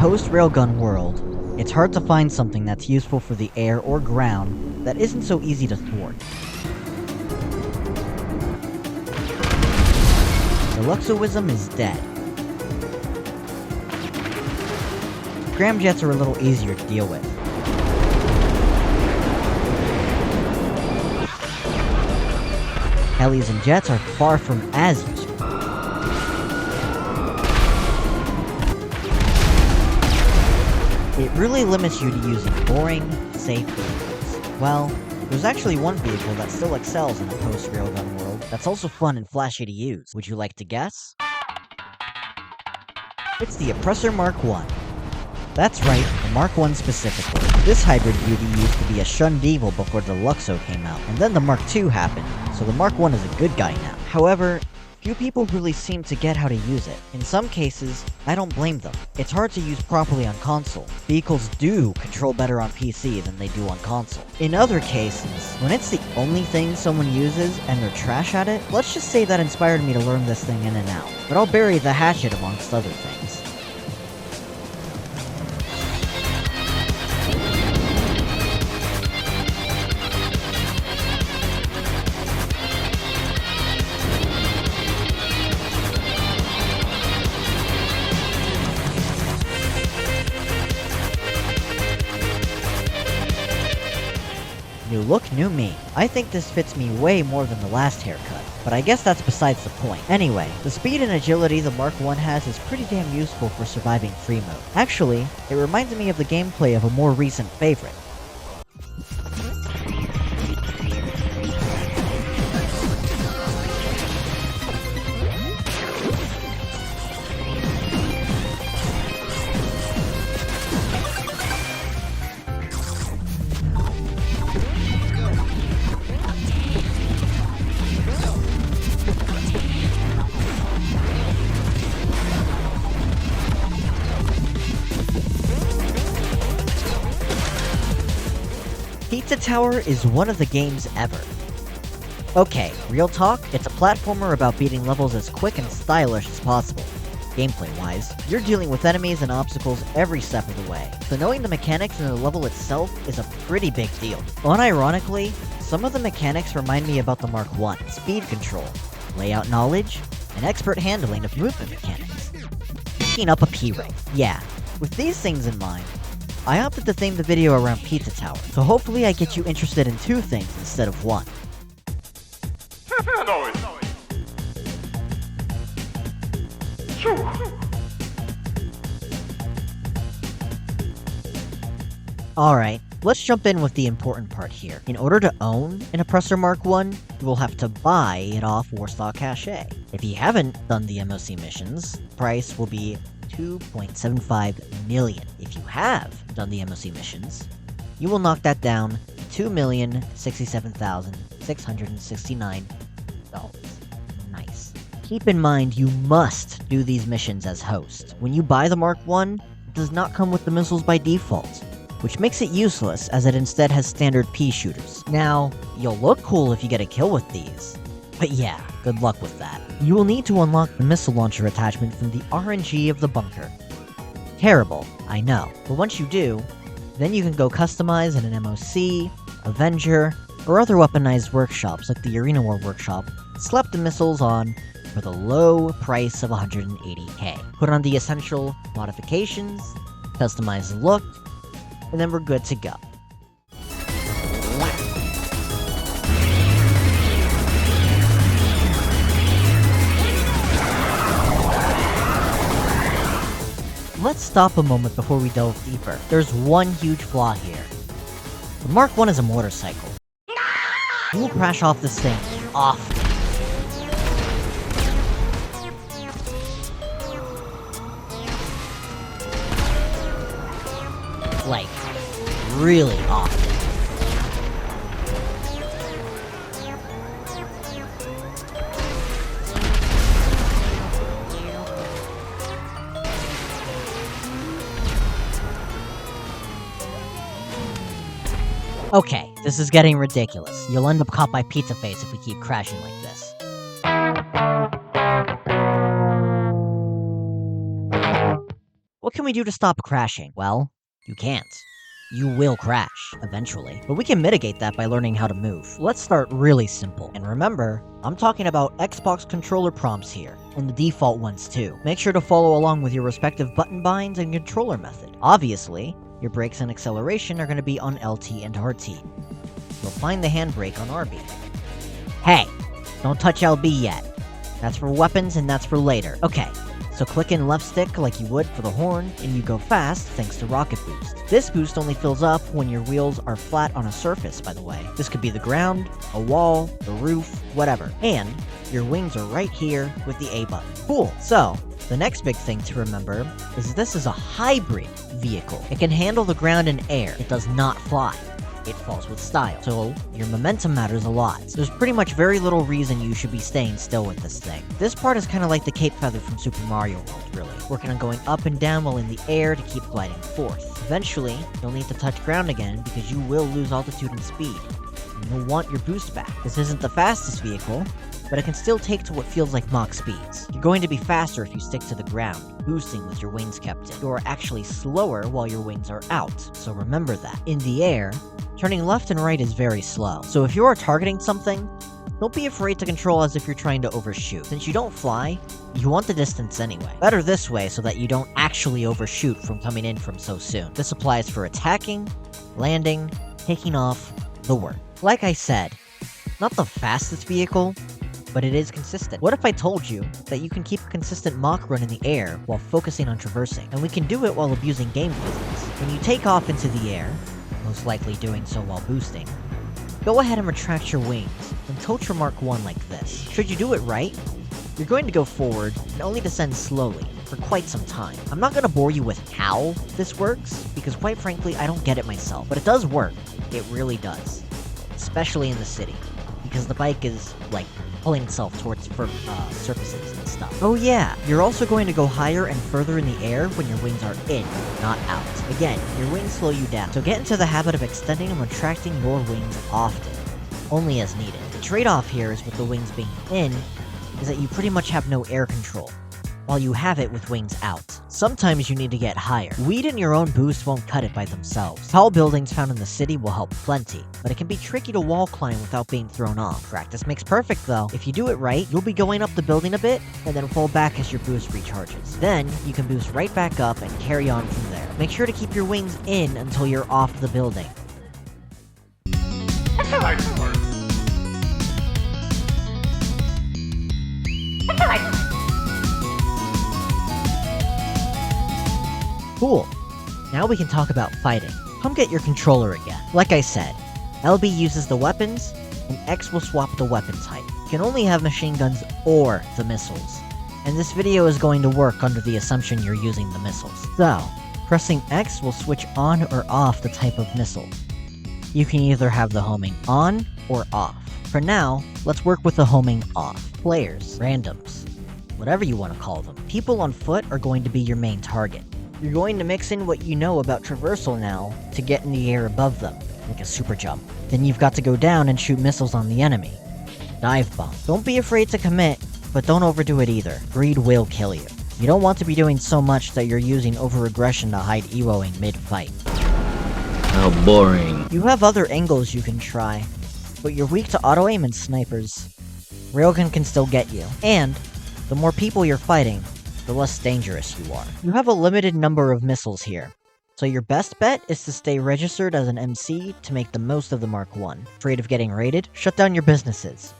post-railgun world, it's hard to find something that's useful for the air or ground that isn't so easy to thwart. The Luxoism is dead. Scramjets are a little easier to deal with. Helis and jets are far from as useful. It really limits you to using boring, safe vehicles. Well, there's actually one vehicle that still excels in a post-railgun world that's also fun and flashy to use. Would you like to guess? It's the Oppressor Mark 1. That's right, the Mark 1 specifically. This hybrid beauty used to be a shunned evil before the Luxo came out, and then the Mark 2 happened, so the Mark 1 is a good guy now. However, few people really seem to get how to use it. In some cases, I don't blame them. It's hard to use properly on console. Vehicles do control better on PC than they do on console. In other cases, when it's the only thing someone uses and they're trash at it, let's just say that inspired me to learn this thing in and out. But I'll bury the hatchet amongst other things. New look, new me. I think this fits me way more than the last haircut, but I guess that's besides the point. Anyway, the speed and agility the Mark 1 has is pretty damn useful for surviving free mode. Actually, it reminds me of the gameplay of a more recent favorite. Pizza Tower is one of the games ever. Okay, real talk, it's a platformer about beating levels as quick and stylish as possible. Gameplay-wise, you're dealing with enemies and obstacles every step of the way, so knowing the mechanics in the level itself is a pretty big deal. Unironically, some of the mechanics remind me about the Mark 1. Speed control, layout knowledge, and expert handling of movement mechanics. Picking up a P-ring. Yeah, with these things in mind, I opted to theme the video around Pizza Tower, so hopefully I get you interested in two things instead of one. Alright, let's jump in with the important part here. In order to own an Oppressor Mark 1, you will have to buy it off Warsaw Cache. If you haven't done the MOC missions, the price will be $2.75 million. If you have done the MOC missions, you will knock that down to $2,067,669. Nice. Keep in mind, you must do these missions as host. When you buy the Mark 1, it does not come with the missiles by default, which makes it useless as it instead has standard pea shooters. Now, you'll look cool if you get a kill with these, but yeah, good luck with that. You will need to unlock the missile launcher attachment from the RNG of the bunker. Terrible, I know, but once you do, then you can go customize in an MOC, Avenger, or other weaponized workshops like the Arena War workshop, slap the missiles on for the low price of 180k. Put on the essential modifications, customize the look, and then we're good to go. Let's stop a moment before we delve deeper. There's one huge flaw here. The Mark 1 is a motorcycle. You will crash off this thing often. Like, really often. Okay, this is getting ridiculous. You'll end up caught by Pizza Face if we keep crashing like this. We'll What can we do to stop crashing? Well, you can't. You will crash, eventually. But we can mitigate that by learning how to move. Let's start really simple. And remember, I'm talking about Xbox controller prompts here, and the default ones too. Make sure to follow along with your respective button binds and controller method. Obviously, your brakes and acceleration are going to be on LT and RT. You'll find the handbrake on RB. Hey, don't touch LB yet. That's for weapons and that's for later. Okay, so click in left stick like you would for the horn, and you go fast thanks to rocket boost. This boost only fills up when your wheels are flat on a surface, by the way. This could be the ground, a wall, the roof, whatever. And your wings are right here with the A button. Cool. So, the next big thing to remember is this is a hybrid vehicle. It can handle the ground and air. It does not fly. It falls with style. So, your momentum matters a lot. There's pretty much very little reason you should be staying still with this thing. This part is kind of like the cape feather from Super Mario World, really. Working on going up and down while in the air to keep gliding forth. Eventually, you'll need to touch ground again because you will lose altitude and speed. And you'll want your boost back. This isn't the fastest vehicle, but it can still take to what feels like Mach speeds. You're going to be faster if you stick to the ground, boosting with your wings kept in. You're actually slower while your wings are out, so remember that. In the air, turning left and right is very slow, so if you are targeting something, don't be afraid to control as if you're trying to overshoot. Since you don't fly, you want the distance anyway. Better this way so that you don't actually overshoot from coming in from so soon. This applies for attacking, landing, taking off, the work. Like I said, not the fastest vehicle, but it is consistent. What if I told you that you can keep a consistent Mach run in the air while focusing on traversing? And we can do it while abusing game physics. When you take off into the air, most likely doing so while boosting, go ahead and retract your wings and tilt your Mark 1 like this. Should you do it right, you're going to go forward and only descend slowly for quite some time. I'm not going to bore you with how this works, because quite frankly, I don't get it myself. But it does work. It really does. Especially in the city, because the bike is, like, pulling itself towards surfaces and stuff. Oh yeah, you're also going to go higher and further in the air when your wings are in, not out. Again, your wings slow you down, so get into the habit of extending and retracting your wings often, only as needed. The trade-off here is with the wings being in, is that you pretty much have no air control, while you have it with wings out. Sometimes you need to get higher. Weed and your own boost won't cut it by themselves. Tall buildings found in the city will help plenty, but it can be tricky to wall climb without being thrown off. Practice makes perfect though. If you do it right, you'll be going up the building a bit, and then fall back as your boost recharges. Then, you can boost right back up and carry on from there. Make sure to keep your wings in until you're off the building. Cool. Now we can talk about fighting. Come get your controller again. Like I said, LB uses the weapons, and X will swap the weapon type. You can only have machine guns or the missiles, and this video is going to work under the assumption you're using the missiles. So, pressing X will switch on or off the type of missile. You can either have the homing on or off. For now, let's work with the homing off. Players, randoms, whatever you want to call them. People on foot are going to be your main target. You're going to mix in what you know about traversal now to get in the air above them, like a super jump. Then you've got to go down and shoot missiles on the enemy. Dive bomb. Don't be afraid to commit, but don't overdo it either. Greed will kill you. You don't want to be doing so much that you're using over-aggression to hide EWOing mid-fight. How boring. You have other angles you can try, but you're weak to auto-aim and snipers. Railgun can still get you, and the more people you're fighting, the less dangerous you are. You have a limited number of missiles here, so your best bet is to stay registered as an MC to make the most of the Mark 1. Afraid of getting raided? Shut down your businesses.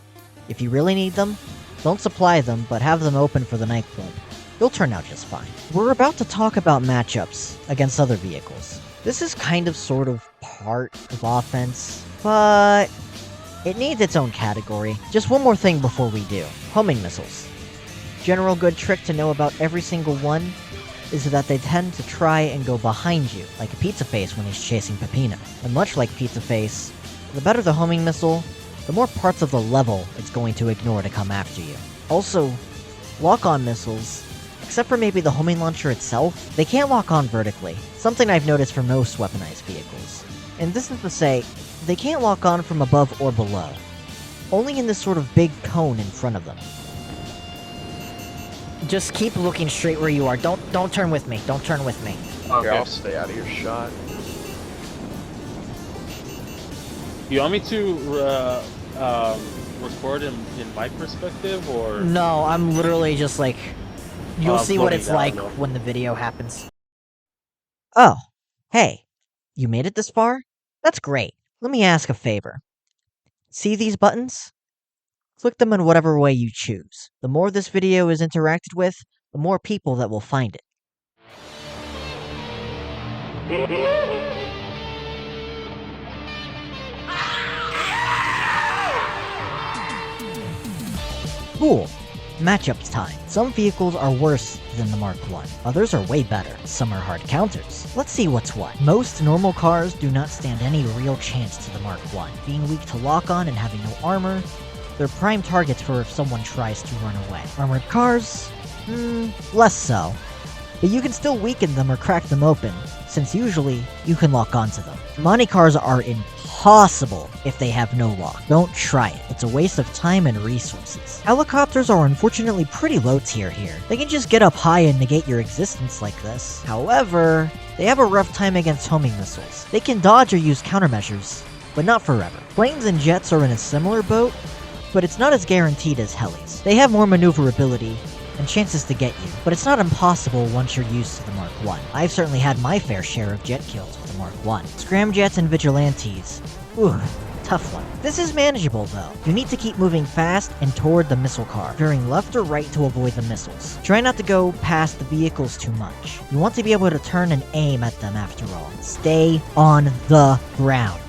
If you really need them, don't supply them, but have them open for the nightclub. You'll turn out just fine. We're about to talk about matchups against other vehicles. This is kind of sort of part of offense, but it needs its own category. Just one more thing before we do. Homing missiles. General good trick to know about every single one is that they tend to try and go behind you, like a Pizza Face when he's chasing Peppino. And much like Pizza Face, the better the homing missile, the more parts of the level it's going to ignore to come after you. Also, lock-on missiles, except for maybe the homing launcher itself, they can't lock on vertically, something I've noticed for most weaponized vehicles. And this is to say, they can't lock on from above or below, only in this sort of big cone in front of them. Just keep looking straight where you are. Don't turn with me. Don't turn with me. Okay. Here, I'll stay out of your shot. You want me to record in my perspective, or? No, I'm literally just like... You'll see what floating it's down, like though. when the video happens. Oh, hey. You made it this far? That's great. Let me ask a favor. See these buttons? Click them in whatever way you choose. The more this video is interacted with, the more people that will find it. Cool. Matchups time. Some vehicles are worse than the Mark 1. Others are way better. Some are hard counters. Let's see what's what. Most normal cars do not stand any real chance to the Mark 1. Being weak to lock on and having no armor, they're prime targets for if someone tries to run away. Armored cars? Less so. But you can still weaken them or crack them open, since usually you can lock onto them. Money cars are impossible if they have no lock. Don't try it. It's a waste of time and resources. Helicopters are unfortunately pretty low tier here. They can just get up high and negate your existence like this. However, they have a rough time against homing missiles. They can dodge or use countermeasures, but not forever. Planes and jets are in a similar boat, but it's not as guaranteed as helis. They have more maneuverability and chances to get you, but it's not impossible once you're used to the Mark 1. I've certainly had my fair share of jet kills with the Mark 1. Scramjets and vigilantes. Ooh, tough one. This is manageable though. You need to keep moving fast and toward the missile car, veering left or right to avoid the missiles. Try not to go past the vehicles too much. You want to be able to turn and aim at them after all. Stay on the ground.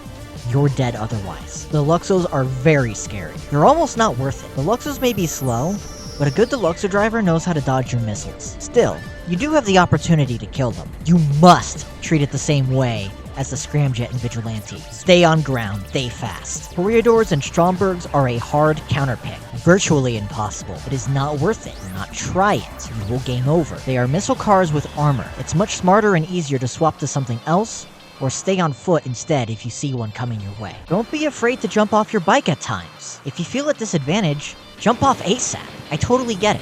You're dead otherwise. The Luxos are very scary. They're almost not worth it. The Luxos may be slow, but a good Deluxo driver knows how to dodge your missiles. Still, you do have the opportunity to kill them. You must treat it the same way as the Scramjet and Vigilante. Stay on ground, stay fast. Toreadors and Strombergs are a hard counterpick. Virtually impossible. It is not worth it. Do not try it. You will game over. They are missile cars with armor. It's much smarter and easier to swap to something else, or stay on foot instead if you see one coming your way. Don't be afraid to jump off your bike at times. If you feel at disadvantage, jump off ASAP. I totally get it.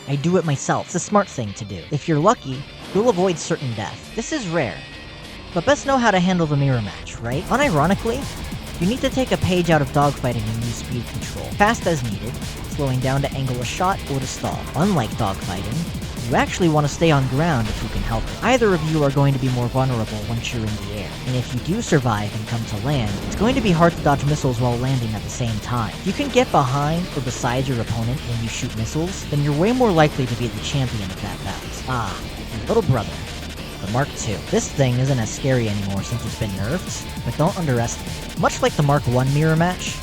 I do it myself. It's a smart thing to do. If you're lucky, you'll avoid certain death. This is rare, but best know how to handle the mirror match, right? Unironically, you need to take a page out of dogfighting and use speed control. Fast as needed, slowing down to angle a shot or to stall. Unlike dogfighting, you actually want to stay on ground if you can help it. Either of you are going to be more vulnerable once you're in the air, and if you do survive and come to land, it's going to be hard to dodge missiles while landing at the same time. If you can get behind or beside your opponent when you shoot missiles, then you're way more likely to be the champion of that battle. Your little brother, the Mark II. This thing isn't as scary anymore since it's been nerfed, but don't underestimate it. Much like the Mark I mirror match,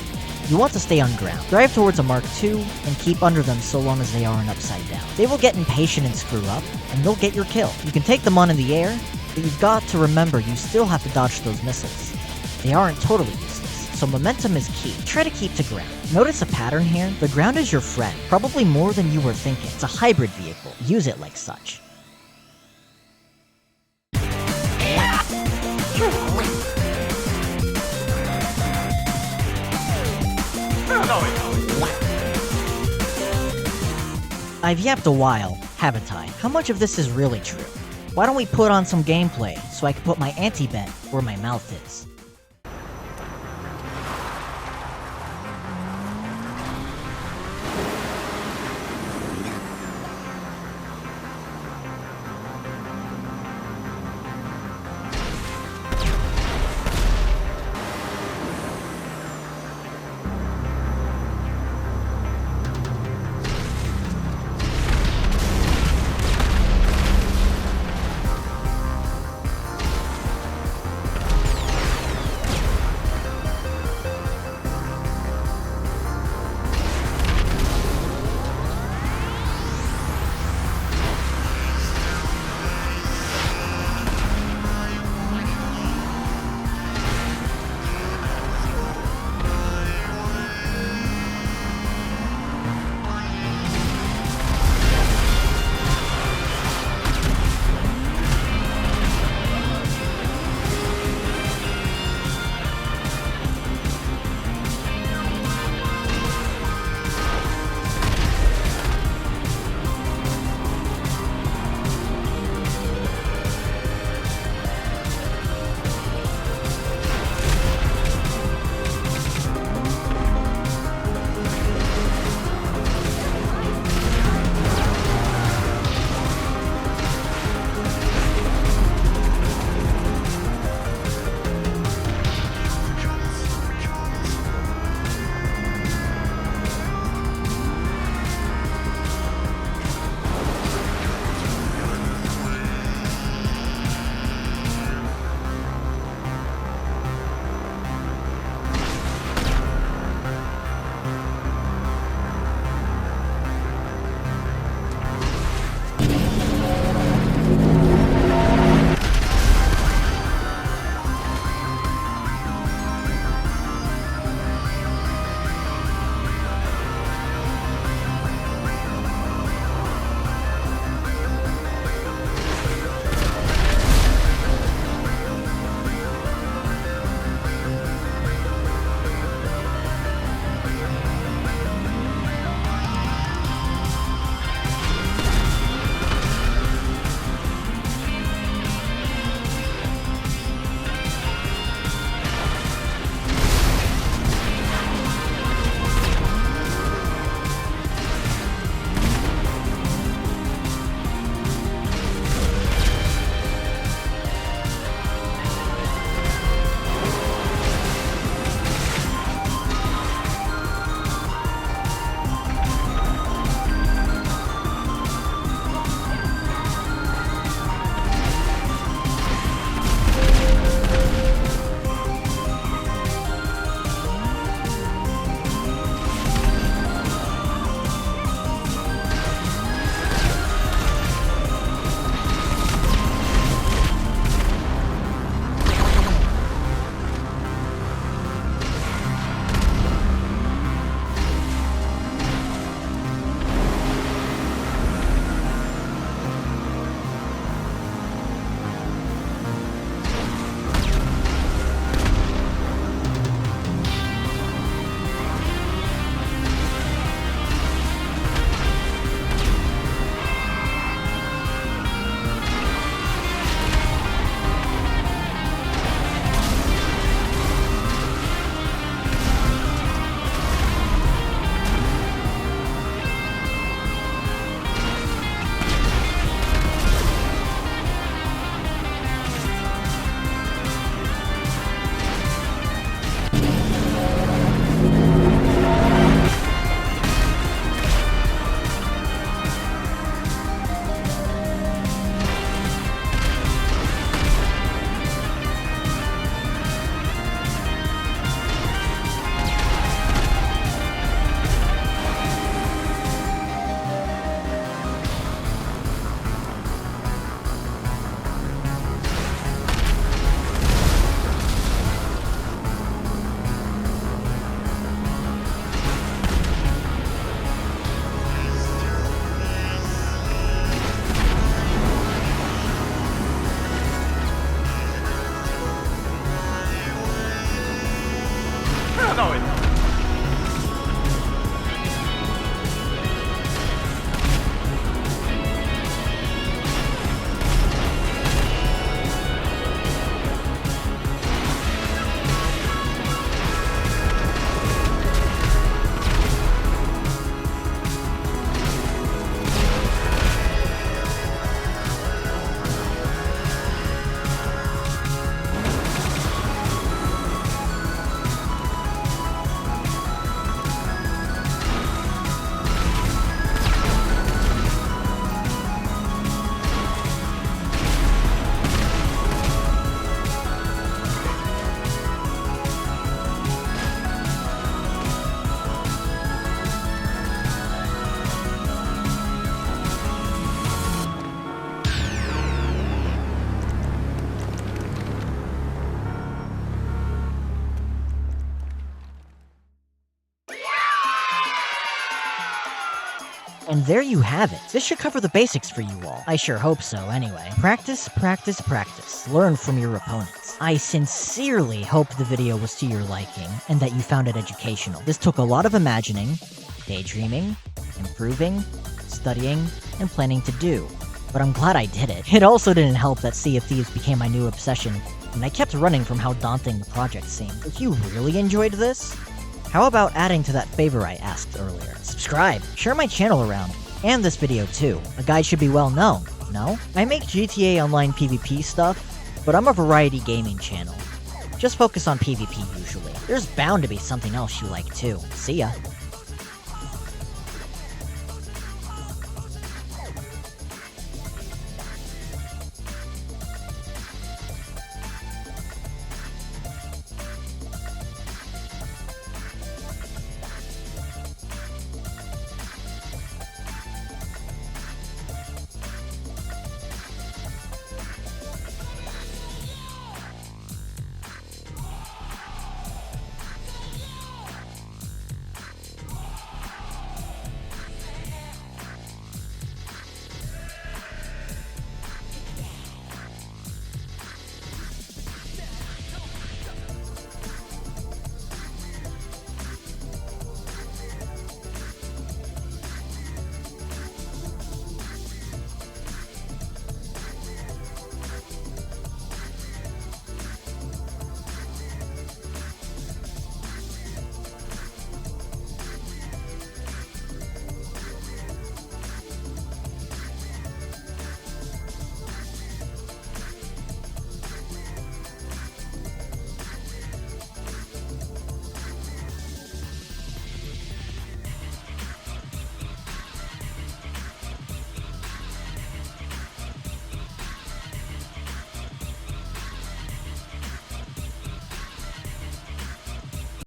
you want to stay on ground. Drive towards a Mark II, and keep under them so long as they aren't upside down. They will get impatient and screw up, and they'll get your kill. You can take them on in the air, but you've got to remember you still have to dodge those missiles. They aren't totally useless, so momentum is key. Try to keep to ground. Notice a pattern here? The ground is your friend, probably more than you were thinking. It's a hybrid vehicle. Use it like such. I've yapped a while, haven't I? How much of this is really true? Why don't we put on some gameplay so I can put my anti-bet where my mouth is? And there you have it. This should cover the basics for you all. I sure hope so, anyway. Practice, practice, practice. Learn from your opponents. I sincerely hope the video was to your liking, and that you found it educational. This took a lot of imagining, daydreaming, improving, studying, and planning to do. But I'm glad I did it. It also didn't help that Sea of Thieves became my new obsession, and I kept running from how daunting the project seemed. If you really enjoyed this, how about adding to that favor I asked earlier? Subscribe, share my channel around, and this video too. A guide should be well known, no? I make GTA Online PvP stuff, but I'm a variety gaming channel. Just focus on PvP usually. There's bound to be something else you like too. See ya.